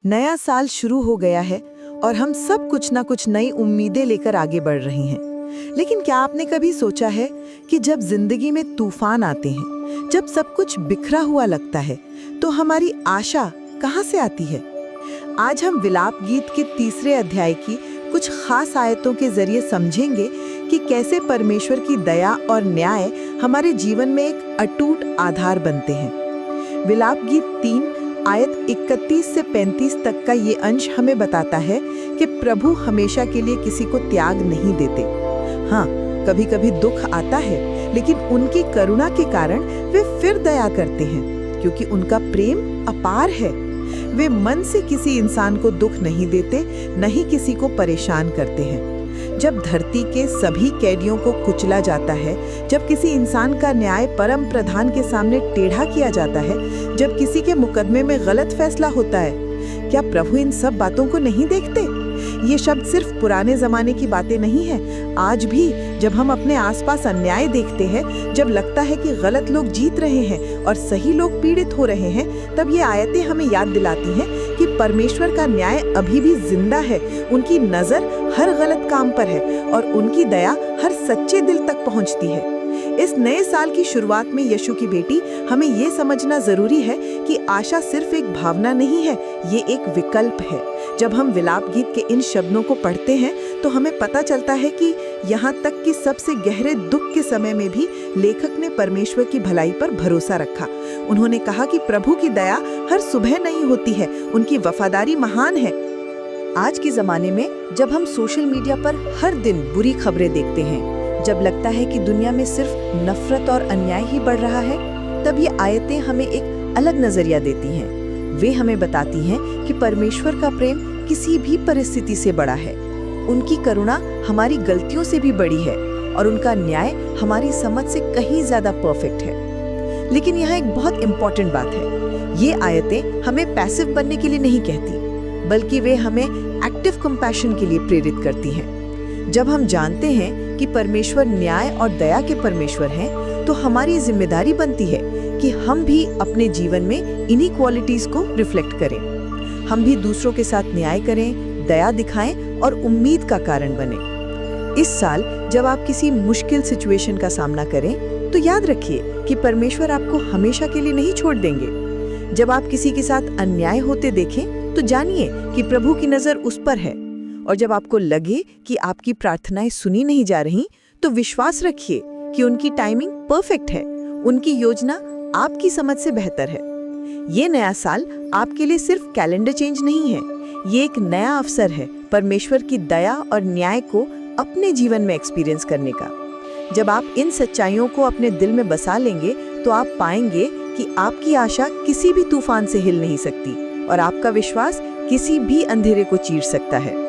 नया साल शुरू हो गया है और हम सब कुछ ना कुछ नई उम्मीदें लेकर आगे बढ़ रहे हैं। लेकिन क्या आपने कभी सोचा है कि जब जिंदगी में तूफान आते हैं, जब सब कुछ बिखरा हुआ लगता है, तो हमारी आशा कहाँ से आती है? आज हम विलाप गीत के 3 अध्याय की कुछ खास आयतों के जरिए समझेंगे कि कैसे परमेश्वर की दया और न्याय हमारे जीवन में एक अटूट आधार बनते हैं। विलाप गीत 3 आयत 31 से 35 तक का ये अंश हमें बताता है कि प्रभु हमेशा के लिए किसी को त्याग नहीं देते। हाँ, कभी कभी दुख आता है, लेकिन उनकी करुणा के कारण वे फिर दया करते हैं, क्योंकि उनका प्रेम अपार है। वे मन से किसी इंसान को दुख नहीं देते, न ही किसी को परेशान करते हैं। जब धरती के सभी कैदियों को कुचला जाता है, जब किसी इंसान का न्याय परम प्रधान के सामने टेढ़ा किया जाता है, जब किसी के मुकदमे में गलत फैसला होता है, क्या प्रभु इन सब बातों को नहीं देखते? ये शब्द सिर्फ पुराने जमाने की बातें नहीं है। आज भी जब हम अपने आसपास अन्याय देखते हैं, जब लगता है कि गलत लोग जीत रहे हैं और सही लोग पीड़ित हो रहे हैं, तब ये आयतें हमें याद दिलाती हैं कि परमेश्वर का न्याय अभी भी जिंदा है। उनकी नजर हर गलत काम पर है और उनकी दया हर सच्चे दिल तक पहुंचती है। इस नए साल की शुरुआत में यीशु की बेटी, हमें ये समझना जरूरी है कि आशा सिर्फ एक भावना नहीं है, ये एक विकल्प है। जब हम विलाप गीत के इन शब्दों को पढ़ते हैं तो हमें पता चलता है कि यहाँ तक कि सबसे गहरे दुख के समय में भी लेखक ने परमेश्वर की भलाई पर भरोसा रखा। उन्होंने कहा कि प्रभु की दया हर सुबह नहीं होती है, उनकी वफादारी महान है। आज के ज़माने में जब हम सोशल मीडिया पर हर दिन बुरी खबरें देखते हैं, जब लगता है कि दुनिया में सिर्फ नफरत और अन्याय ही बढ़ रहा है, तब ये आयतें हमें एक अलग नजरिया देती हैं। वे हमें बताती हैं कि परमेश्वर का प्रेम किसी भी परिस्थिति से बड़ा है। उनकी करुणा हमारी गलतियों से भी बड़ी है और उनका न्याय हमारी समझ से कहीं ज्यादा परफेक्ट है। लेकिन यहाँ एक बहुत इम्पोर्टेंट बात है। ये आयतें हमें पैसिव बनने के लिए नहीं कहती, बल्कि वे हमें एक्टिव कंपैशन के लिए प्रेरित करती हैं। जब हम जानते हैं कि परमेश्वर न्याय और दया के परमेश्वर हैं, तो हमारी जिम्मेदारी बनती है कि हम भी अपने जीवन में इन्हीं क्वालिटीज को रिफ्लेक्ट करें। हम भी दूसरों के साथ न्याय करें, दया दिखाएं और उम्मीद का कारण बने। इस साल जब आप किसी मुश्किल सिचुएशन का सामना करें, तो याद रखिए कि परमेश्वर आपको हमेशा के लिए नहीं छोड़ देंगे। जब आप किसी के साथ अन्याय होते देखें, तो जानिए कि प्रभु की नजर उस पर है। और जब आपको लगे कि आपकी प्रार्थनाएं सुनी नहीं जा रही, तो विश्वास रखिए कि उनकी टाइमिंग परफेक्ट है। उनकी योजना आपकी समझ से बेहतर है। ये नया साल आपके लिए सिर्फ कैलेंडर चेंज नहीं है, ये एक नया अवसर है परमेश्वर की दया और न्याय को अपने जीवन में एक्सपीरियंस करने का। जब आप इन सच्चाइयों को अपने दिल में बसा लेंगे, तो आप पाएंगे कि आपकी आशा किसी भी तूफान से हिल नहीं सकती और आपका विश्वास किसी भी अंधेरे को चीर सकता है।